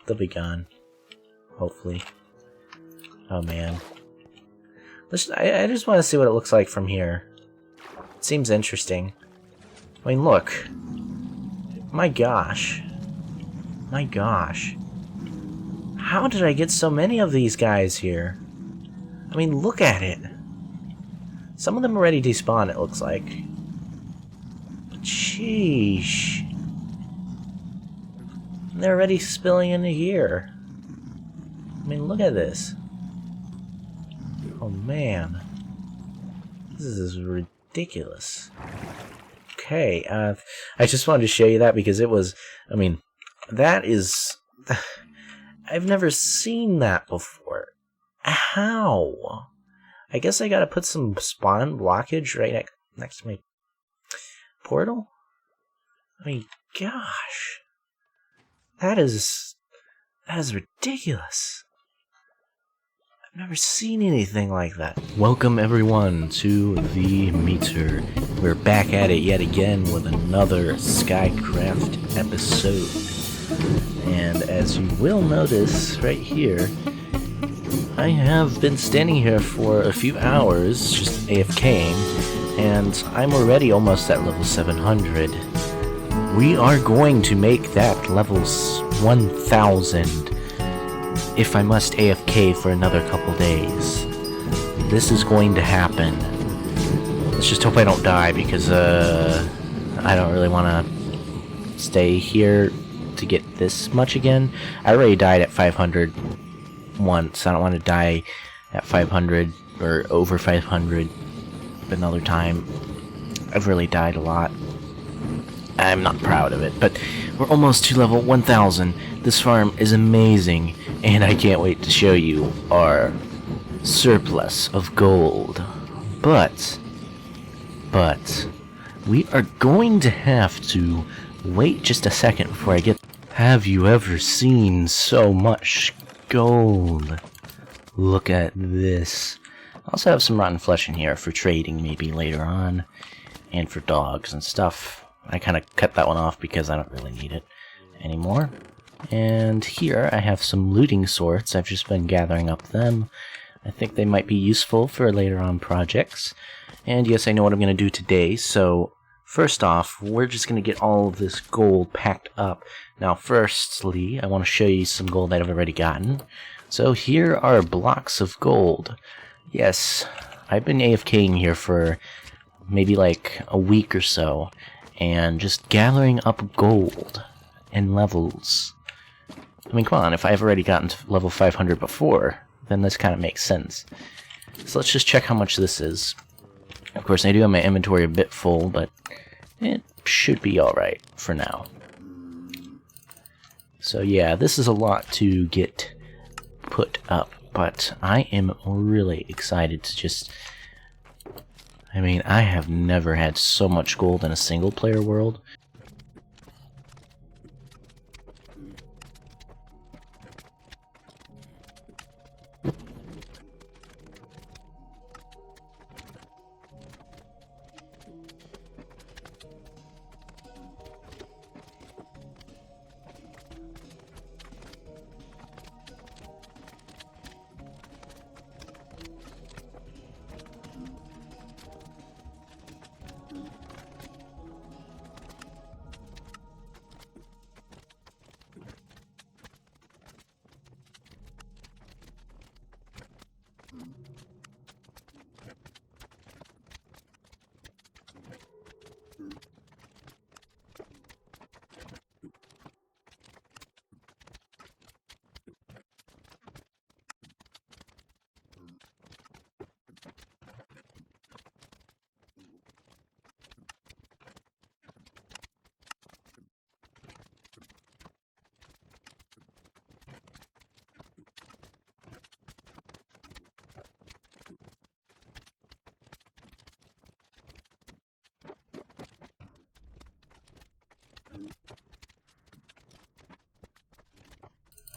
they'll be gone. Hopefully. Oh man. I just want to see what it looks like from here. It seems interesting. I mean, look. My gosh. My gosh. How did I get so many of these guys here? I mean, look at it. Some of them already despawn, it looks like. Sheesh. They're already spilling into here. I mean, look at this. Oh, man. This is ridiculous. Okay, I just wanted to show you that because it was... I mean, that is... I've never seen that before. How? I guess I gotta put some spawn blockage right next to my portal? I mean, gosh. That is ridiculous. I've never seen anything like that. Welcome everyone to the meter. We're back at it yet again with another SkyCraft episode. And as you will notice right here, I have been standing here for a few hours, just AFKing, and I'm already almost at level 700. We are going to make that level 1000 if I must AFK for another couple days. This is going to happen. Let's just hope I don't die because I don't really want to stay here to get this much again. I already died at 500 once. I don't want to die at 500 or over 500 another time. I've really died a lot. I'm not proud of it, but we're almost to level 1000. This farm is amazing, and I can't wait to show you our surplus of gold. But we are going to have to wait just a second before I get... Have you ever seen so much gold? Look at this. I also have some rotten flesh in here for trading maybe later on, and for dogs and stuff. I kind of cut that one off because I don't really need it anymore. And here I have some looting swords. I've just been gathering up them. I think they might be useful for later on projects. And yes, I know what I'm going to do today. So first off, we're just going to get all of this gold packed up. Now firstly, I want to show you some gold that I've already gotten. So here are blocks of gold. Yes, I've been AFKing here for maybe like a week or so, and just gathering up gold and levels. I mean, come on, if I've already gotten to level 500 before, then this kind of makes sense. So let's just check how much this is. Of course, I do have my inventory a bit full, but it should be alright for now. So yeah, this is a lot to get put up, but I am really excited to just... I mean, I have never had so much gold in a single player world.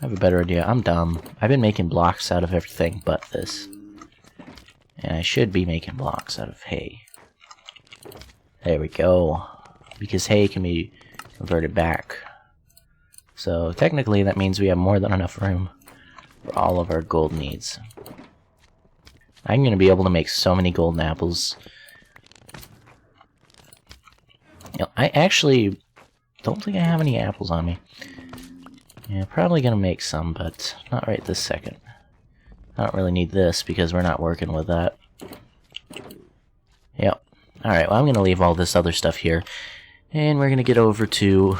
I have a better idea. I'm dumb. I've been making blocks out of everything but this. And I should be making blocks out of hay. There we go. Because hay can be converted back. So technically that means we have more than enough room for all of our gold needs. I'm going to be able to make so many golden apples. You know, I actually don't think I have any apples on me. Yeah, probably going to make some, but not right this second. I don't really need this because we're not working with that. Yep. Alright, well I'm going to leave all this other stuff here. And we're going to get over to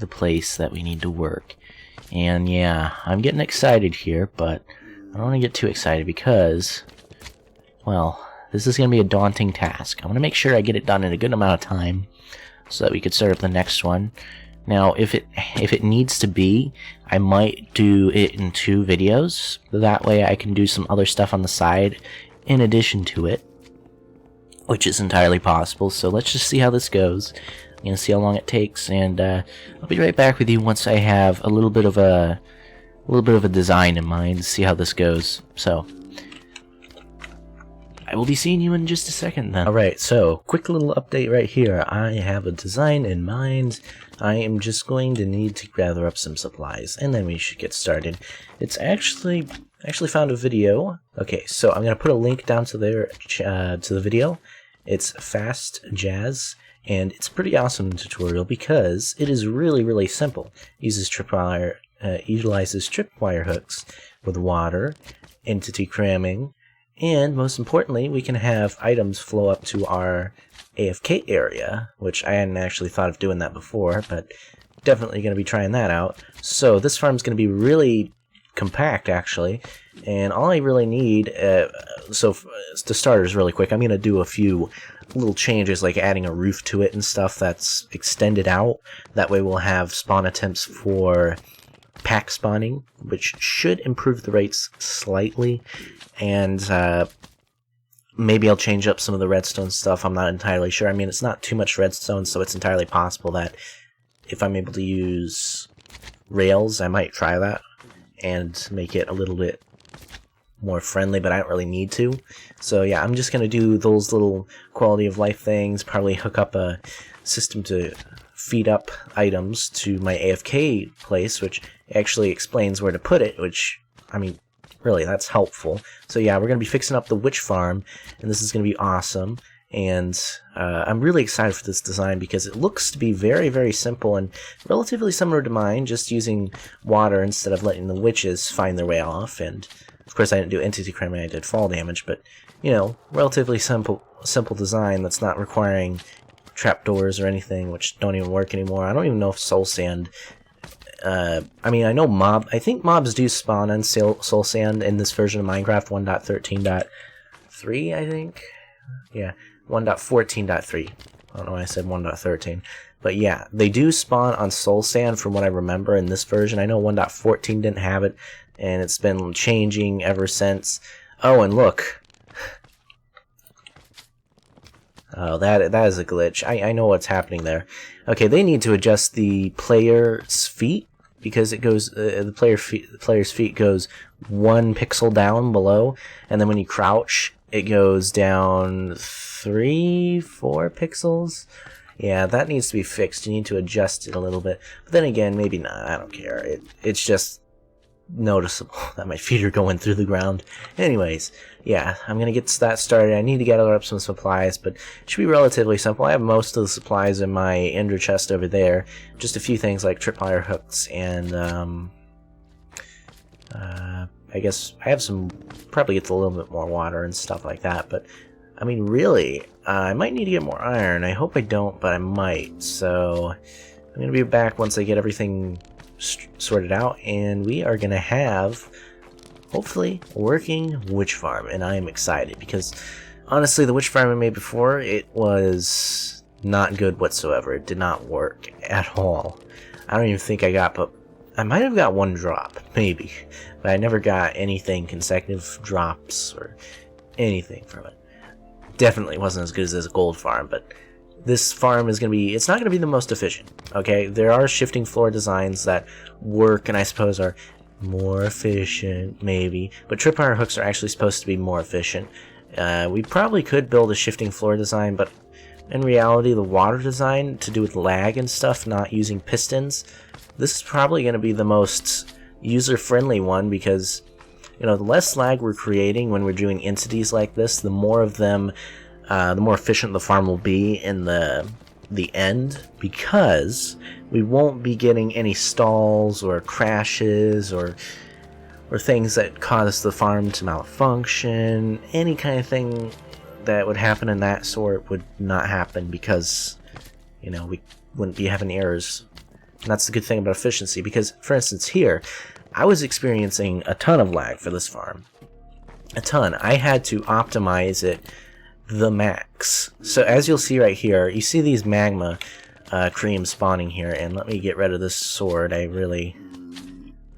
the place that we need to work. And yeah, I'm getting excited here, but I don't want to get too excited because, well, this is going to be a daunting task. I want to make sure I get it done in a good amount of time so that we could start up the next one. Now, if it needs to be, I might do it in 2 videos. That way I can do some other stuff on the side in addition to it, which is entirely possible. So let's just see how this goes. I'm gonna see how long it takes, and I'll be right back with you once I have a little bit of a design in mind to see how this goes. So I will be seeing you in just a second then. Alright, so quick little update right here. I have a design in mind. I am just going to need to gather up some supplies, and then we should get started. It's actually found a video. Okay, so I'm gonna put a link down to there to the video. It's Fast Jazz, and it's a pretty awesome tutorial because it is really simple. Utilizes tripwire hooks with water, entity cramming, and most importantly, we can have items flow up to our AFK area, which I hadn't actually thought of doing that before, but definitely going to be trying that out. So this farm's going to be really compact, actually, and all I really need, so to starters really quick, I'm going to do a few little changes, like adding a roof to it and stuff that's extended out. That way we'll have spawn attempts for pack spawning, which should improve the rates slightly, and maybe I'll change up some of the redstone stuff. I'm not entirely sure. I mean, it's not too much redstone, so it's entirely possible that if I'm able to use rails, I might try that and make it a little bit more friendly, but I don't really need to. So yeah, I'm just going to do those little quality of life things, probably hook up a system to feed up items to my AFK place, which actually explains where to put it, which, I mean, really, that's helpful. So yeah, we're going to be fixing up the witch farm, and this is going to be awesome. And I'm really excited for this design because it looks to be very simple and relatively similar to mine, just using water instead of letting the witches find their way off. And of course I didn't do entity cramming, I did fall damage, but you know, relatively simple design that's not requiring trapdoors or anything, which don't even work anymore. I don't even know if soul sand, I mean, I think mobs do spawn on soul sand in this version of Minecraft 1.13.3, I think. Yeah, 1.14.3. I don't know why I said 1.13. But yeah, they do spawn on soul sand from what I remember in this version. I know 1.14 didn't have it, and it's been changing ever since. Oh, and look. Oh, that is a glitch. I know what's happening there. Okay, they need to adjust the player's feet, because it goes the player's feet goes 1 pixel down below, and then when you crouch, it goes down 3-4 pixels. Yeah, that needs to be fixed. You need to adjust it a little bit. But then again, maybe not. I don't care. It's just noticeable that my feet are going through the ground. Anyways, yeah, I'm gonna get that started. I need to gather up some supplies, but it should be relatively simple. I have most of the supplies in my ender chest over there. Just a few things like tripwire hooks and I guess I have some, probably gets a little bit more water and stuff like that, but I mean, really, I might need to get more iron. I hope I don't, but I might. So I'm gonna be back once I get everything sorted out, and we are gonna have, hopefully, a working witch farm, and I am excited because honestly, the witch farm I made before, it was not good whatsoever. It did not work at all. I don't even think I got, but I might have got 1 drop, maybe, but I never got anything, consecutive drops or anything from it. Definitely wasn't as good as a gold farm, but this farm is going to be, it's not going to be the most efficient, okay? There are shifting floor designs that work and I suppose are more efficient, maybe, but tripwire hooks are actually supposed to be more efficient. We probably could build a shifting floor design, but in reality, the water design, to do with lag and stuff, not using pistons, this is probably going to be the most user-friendly one because, you know, the less lag we're creating when we're doing entities like this, the more of them, the more efficient the farm will be in the end, because we won't be getting any stalls or crashes or things that cause the farm to malfunction. Any kind of thing that would happen in that sort would not happen because, you know, we wouldn't be having errors. And that's the good thing about efficiency, because, for instance, here, I was experiencing a ton of lag for this farm. A ton. I had to optimize it the max. So as you'll see right here, you see these magma creams spawning here, and let me get rid of this sword. I really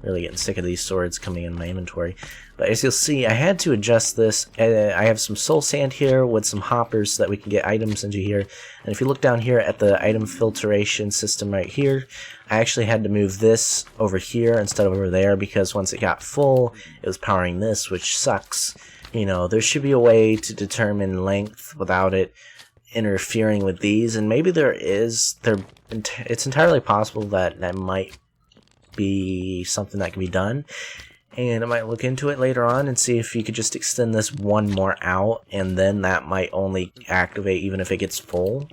getting sick of these swords coming in my inventory. But as you'll see, I had to adjust this. I have some soul sand here with some hoppers so that we can get items into here. And if you look down here at the item filtration system right here, I actually had to move this over here instead of over there, because once it got full, it was powering this, which sucks. You know, there should be a way to determine length without it interfering with these, and maybe there is. It's entirely possible that that might be something that can be done, and I might look into it later on and see if you could just extend this one more out, and then that might only activate even if it gets full,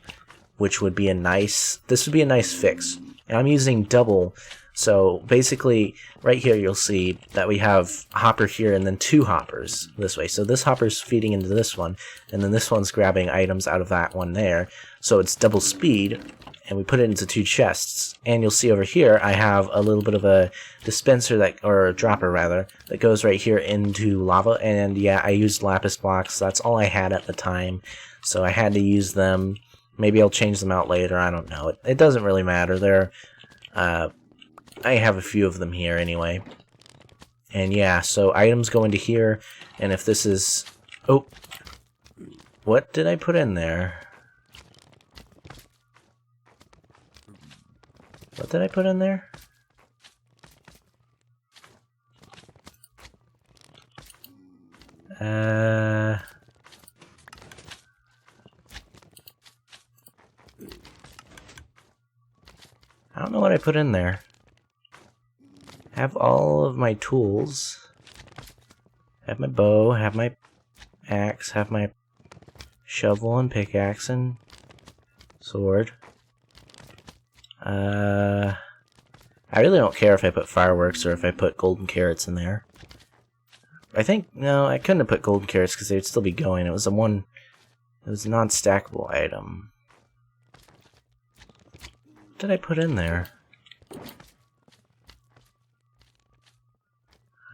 which would be this would be a nice fix. And I'm using double, so basically right here you'll see that we have a hopper here and then two hoppers this way. So this hopper's feeding into this one, and then this one's grabbing items out of that one there, so it's double speed. And we put it into two chests. And you'll see over here, I have a little bit of a dispenser or a dropper rather, that goes right here into lava. And yeah, I used lapis blocks. That's all I had at the time, so I had to use them. Maybe I'll change them out later. I don't know. It doesn't really matter. I have a few of them here anyway. And yeah, so items go into here. And if this is, oh, what did I put in there? What did I put in there? I don't know what I put in there. Have all of my tools. Have my bow, have my axe, have my shovel and pickaxe and sword. I really don't care if I put fireworks or if I put golden carrots in there. I think, no, I couldn't have put golden carrots because they'd still be going. It was a non-stackable item. What did I put in there?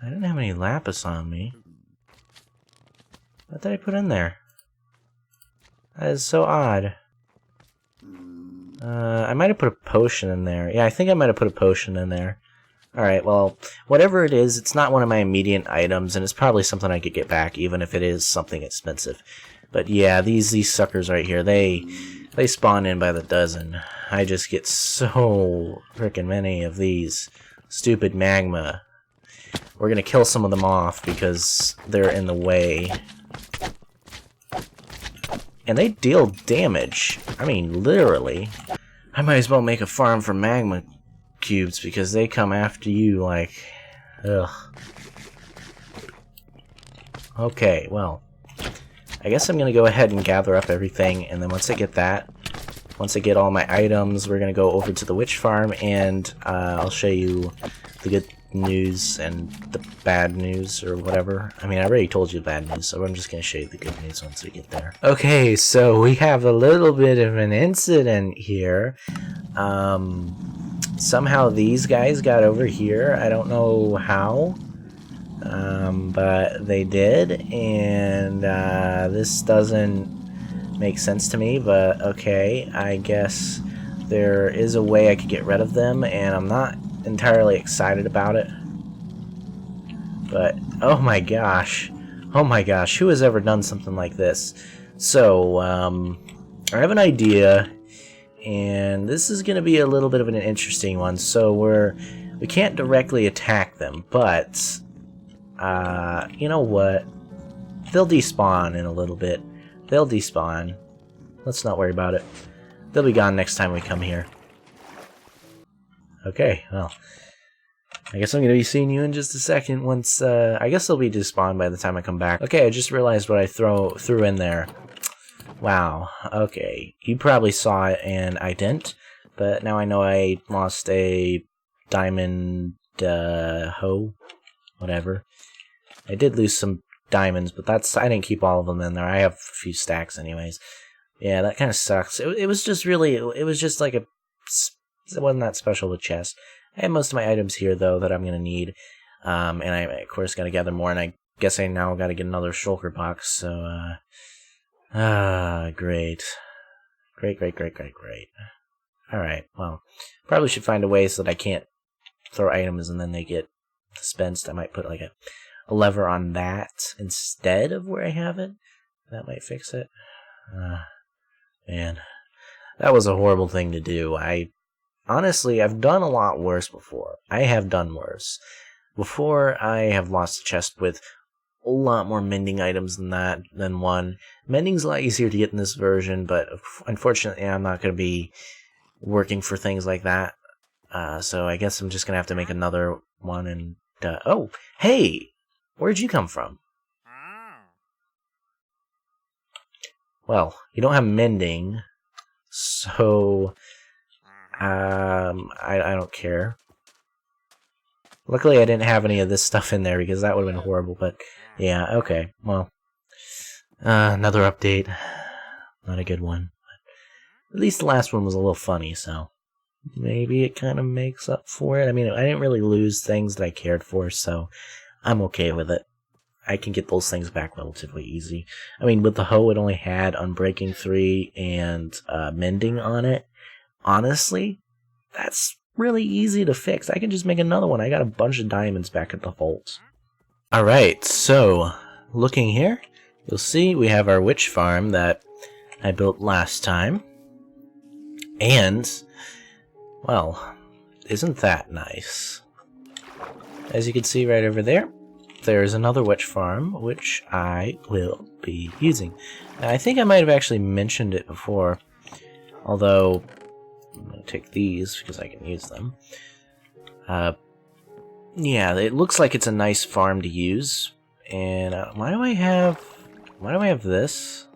I didn't have any lapis on me. What did I put in there? That is so odd. I might have put a potion in there. Yeah, I think I might have put a potion in there. Alright, well, whatever it is, it's not one of my immediate items, and it's probably something I could get back, even if it is something expensive. But yeah, these suckers right here, they spawn in by the dozen. I just get so frickin' many of these stupid magma. We're gonna kill some of them off because they're in the way. And they deal damage. I mean, literally. I might as well make a farm for magma cubes because they come after you like... Ugh. Okay, well. I guess I'm gonna go ahead and gather up everything, and then once I get all my items, we're gonna go over to the witch farm, and I'll show you the good news and the bad news, or whatever. I mean, I already told you the bad news, so I'm just gonna show you the good news once we get there. Okay, so we have a little bit of an incident here. Somehow these guys got over here. I don't know how, but they did, and this doesn't make sense to me, but okay, I guess there is a way I could get rid of them, and I'm not entirely excited about it. But oh my gosh, who has ever done something like this? So I have an idea, and this is gonna be a little bit of an interesting one. So we can't directly attack them, but you know what, they'll despawn in a little bit. They'll despawn. Let's not worry about it. They'll be gone next time we come here. Okay, well, I guess I'm going to be seeing you in just a second once, I guess they'll be despawned by the time I come back. Okay, I just realized what I threw in there. Wow, okay. You probably saw it and I didn't, but now I know I lost a diamond, hoe, whatever. I did lose some diamonds, but I didn't keep all of them in there. I have a few stacks anyways. Yeah, that kind of sucks. It was just really, it was just like it wasn't that special of a chest. I have most of my items here, though, that I'm going to need. And I, of course, got to gather more, and I guess I now got to get another shulker box, so, great. Great. Alright, well, probably should find a way so that I can't throw items and then they get dispensed. I might put, like, a lever on that instead of where I have it. That might fix it. Man, that was a horrible thing to do. Honestly, I've done a lot worse before. I have done worse. Before, I have lost a chest with a lot more mending items than one. Mending's a lot easier to get in this version, but unfortunately, I'm not going to be working for things like that. So I guess I'm just going to have to make another one and... oh, hey! Where'd you come from? Well, you don't have mending, so... I don't care. Luckily, I didn't have any of this stuff in there because that would have been horrible, but yeah, okay. Well, another update. Not a good one. But at least the last one was a little funny, so maybe it kind of makes up for it. I mean, I didn't really lose things that I cared for, so I'm okay with it. I can get those things back relatively easy. I mean, with the hoe, it only had Unbreaking 3 and Mending on it. Honestly, that's really easy to fix. I can just make another one. I got a bunch of diamonds back at the vault. Alright, so, looking here, you'll see we have our witch farm that I built last time. And, well, isn't that nice? As you can see right over there, there's another witch farm, which I will be using. Now, I think I might have actually mentioned it before, although... I'm going to take these because I can use them. Yeah, it looks like it's a nice farm to use. And why do I have this?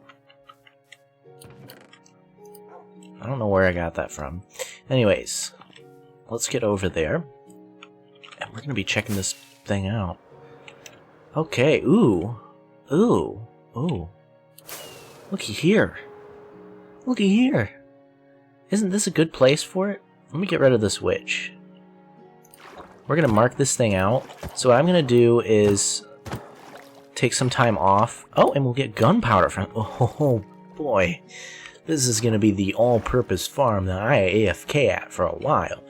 I don't know where I got that from. Anyways, let's get over there. And we're going to be checking this thing out. Okay, ooh. Looky here. Isn't this a good place for it? Let me get rid of this witch. We're going to mark this thing out. So what I'm going to do is take some time off. Oh, and we'll get gunpowder from... Oh, boy. This is going to be the all-purpose farm that I AFK at for a while.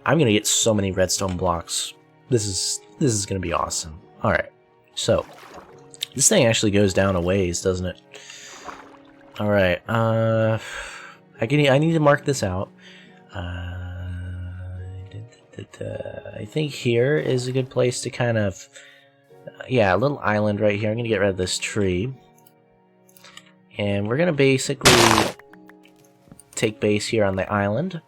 I'm going to get so many redstone blocks. This is going to be awesome. Alright, so... This thing actually goes down a ways, doesn't it? Alright, I need to mark this out. I think here is a good place to kind of... yeah, a little island right here. I'm going to get rid of this tree. And we're going to basically take base here on the island.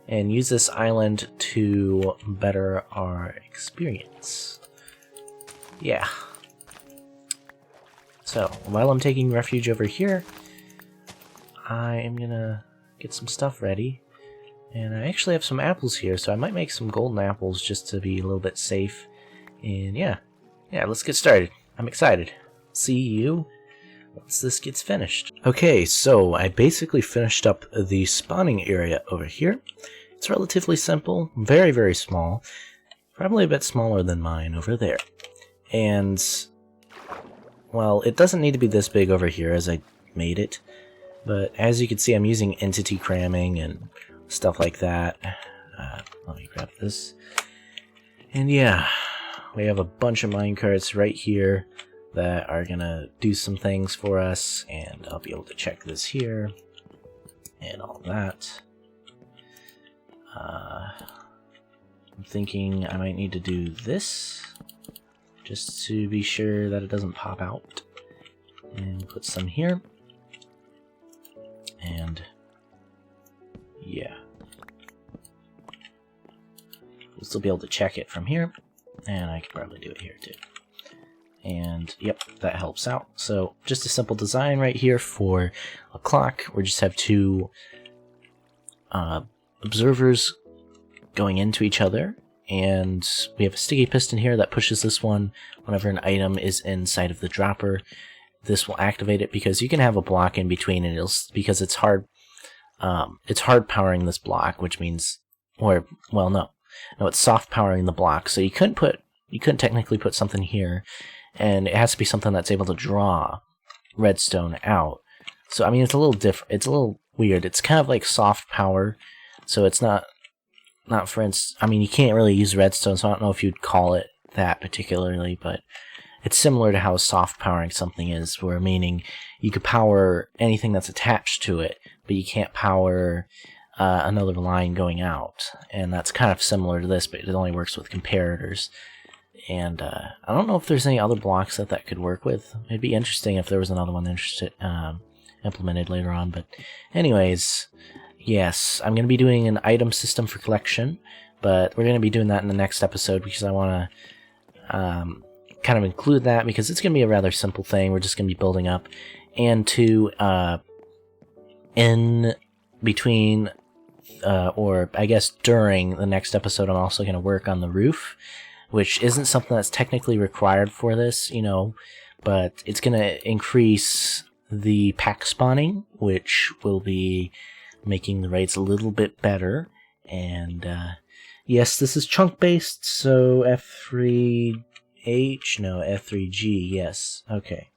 And use this island to better our experience. Yeah. So, while I'm taking refuge over here... I am gonna get some stuff ready, and I actually have some apples here, so I might make some golden apples just to be a little bit safe, and yeah, let's get started. I'm excited. See you once this gets finished. Okay, so I basically finished up the spawning area over here. It's relatively simple, very, very small, probably a bit smaller than mine over there, and, well, it doesn't need to be this big over here as I made it. But as you can see, I'm using entity cramming and stuff like that. Let me grab this. And yeah, we have a bunch of minecarts right here that are going to do some things for us. And I'll be able to check this here and all that. I'm thinking I might need to do this just to be sure that it doesn't pop out. And put some here. And yeah. still be able to check it from here, and I could probably do it here too. And yep, that helps out. So just a simple design right here for a clock. We just have two observers going into each other, and we have a sticky piston here that pushes this one whenever an item is inside of the dropper. This will activate it because you can have a block in between, and because it's hard powering this block, which means, or well, no, it's soft powering the block. So you couldn't technically put something here, and it has to be something that's able to draw redstone out. So I mean, it's a little different. It's a little weird. It's kind of like soft power, so it's not for instance. I mean, you can't really use redstone, so I don't know if you'd call it that particularly, but it's similar to how soft powering something is, where meaning you could power anything that's attached to it, but you can't power another line going out. And that's kind of similar to this, but it only works with comparators. And I don't know if there's any other blocks that could work with. It'd be interesting if there was another one implemented later on. But anyways, yes, I'm going to be doing an item system for collection, but we're going to be doing that in the next episode because I want to kind of include that because it's going to be a rather simple thing. We're just going to be building up. And to in between, or I guess during the next episode, I'm also going to work on the roof, which isn't something that's technically required for this, but it's going to increase the pack spawning, which will be making the raids a little bit better. And yes, this is chunk based, so F3G, yes, okay.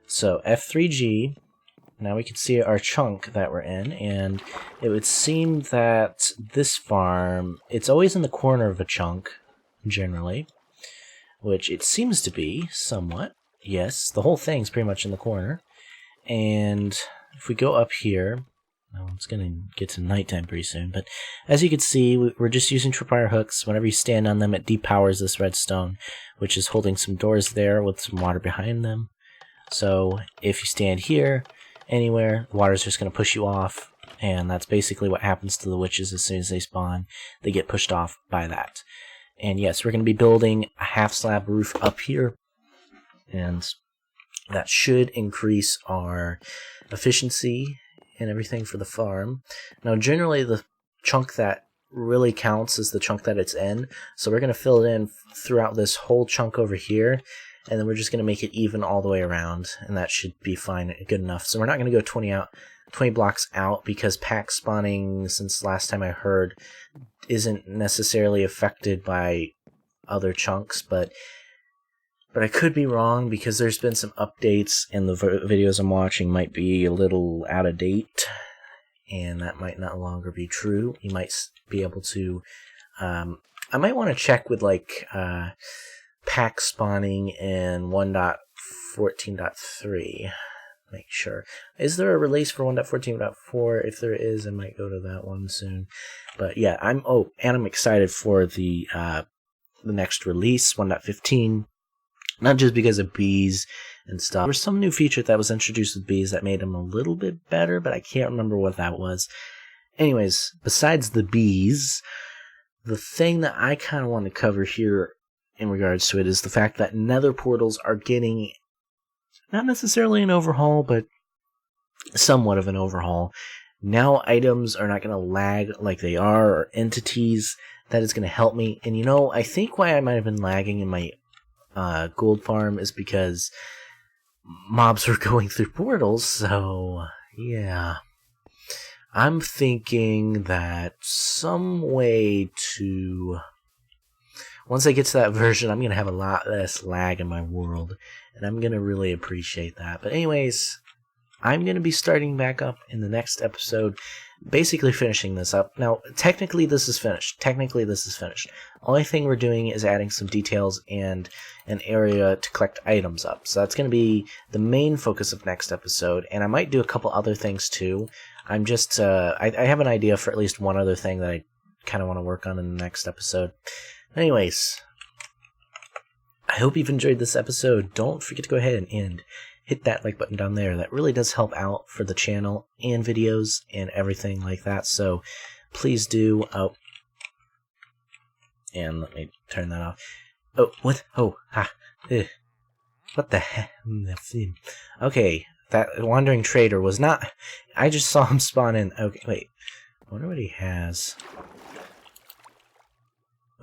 So F3G, now we can see our chunk that we're in, and it would seem that this farm, it's always in the corner of a chunk, generally, which it seems to be somewhat. Yes, the whole thing's pretty much in the corner. And if we go up here, well, it's going to get to nighttime pretty soon, but as you can see, we're just using tripwire hooks. Whenever you stand on them, it depowers this redstone, which is holding some doors there with some water behind them. So if you stand here, anywhere, the water's just going to push you off, and that's basically what happens to the witches as soon as they spawn. They get pushed off by that. And yes, we're going to be building a half slab roof up here, and that should increase our efficiency and everything for the farm. Now, generally, the chunk that really counts is the chunk that it's in, so we're going to fill it in throughout this whole chunk over here, and then we're just going to make it even all the way around, and that should be fine, good enough. So we're not going to go 20 blocks out, because pack spawning, since last time I heard, isn't necessarily affected by other chunks, but I could be wrong, because there's been some updates, and the videos I'm watching might be a little out of date, and that might not longer be true. You might be able to, I might want to check with like pack spawning in 1.14.3. Make sure. Is there a release for 1.14.4? If there is, I might go to that one soon. But yeah, I'm excited for the next release, 1.15. Not just because of bees and stuff. There was some new feature that was introduced with bees that made them a little bit better, but I can't remember what that was. Anyways, besides the bees, the thing that I kind of want to cover here in regards to it is the fact that nether portals are getting not necessarily an overhaul, but somewhat of an overhaul. Now items are not going to lag like they are, or entities. That is going to help me. And I think why I might have been lagging in my gold farm is because mobs were going through portals. So yeah, I'm thinking that some way to, once I get to that version, I'm going to have a lot less lag in my world, and I'm going to really appreciate that. But anyways, I'm going to be starting back up in the next episode, basically finishing this up. Now, technically this is finished. Only thing we're doing is adding some details and an area to collect items up. So that's going to be the main focus of next episode, and I might do a couple other things too. I'm just, I have an idea for at least one other thing that I kind of want to work on in the next episode. Anyways, I hope you've enjoyed this episode. Don't forget to go ahead and hit that like button down there. That really does help out for the channel and videos and everything like that. So please do. And let me turn that off. Oh, what? Oh, ha. Ugh. What the heck? Okay, that wandering trader was not... I just saw him spawn in. Okay, wait. I wonder what he has.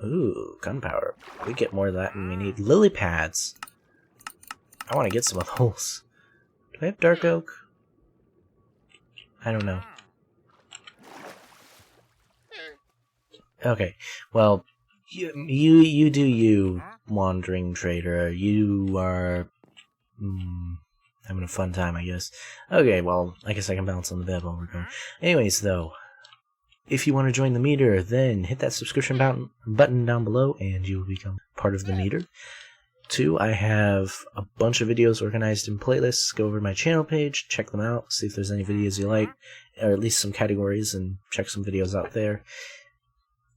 Ooh, gunpowder. We get more of that and we need lily pads. I want to get some of those. Do I have dark oak? I don't know. Okay, well, you do you, wandering trader. You are having a fun time, I guess. Okay, well, I guess I can bounce on the bed while we're going. Anyways, though, if you want to join the meter, then hit that subscription button down below, and you will become part of the meter. 2, I have a bunch of videos organized in playlists. Go over to my channel page, check them out, see if there's any videos you like, or at least some categories, and check some videos out there.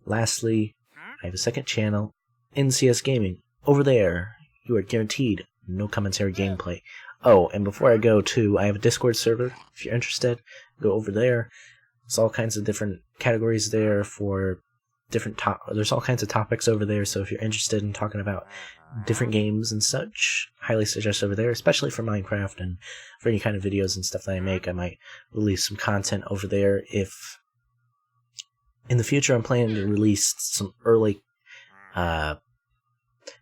Lastly, I have a second channel, NCS Gaming. Over there, you are guaranteed no commentary gameplay. Oh, and before I go, too, I have a Discord server. If you're interested, go over there. There's all kinds of different categories there for different there's all kinds of topics over there, so if you're interested in talking about different games and such, highly suggest over there, especially for Minecraft and for any kind of videos and stuff that I make. I might release some content over there. If in the future I'm planning to release some early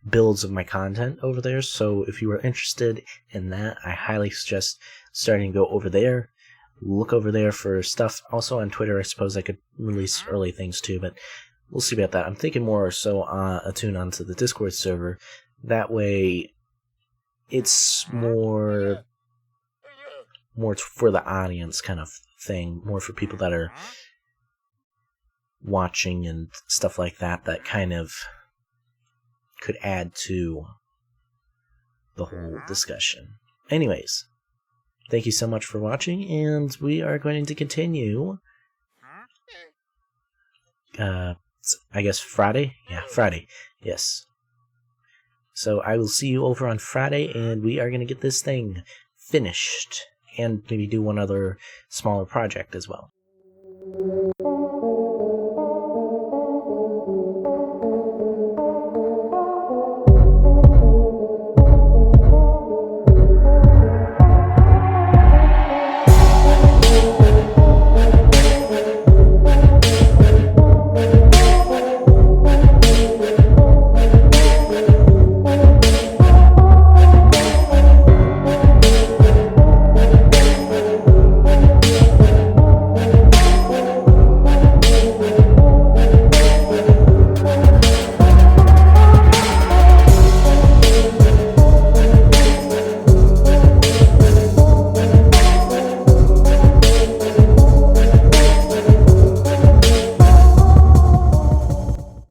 builds of my content over there, so if you are interested in that, I highly suggest starting to go over there. Look over there for stuff. Also on Twitter, I suppose I could release early things too, but we'll see about that. I'm thinking more so attune onto the Discord server. That way, it's more for the audience kind of thing, more for people that are watching and stuff like that, that kind of could add to the whole discussion. Anyways, thank you so much for watching, and we are going to continue. I guess Friday? Yeah, Friday. Yes. So I will see you over on Friday, and we are going to get this thing finished, and maybe do one other smaller project as well.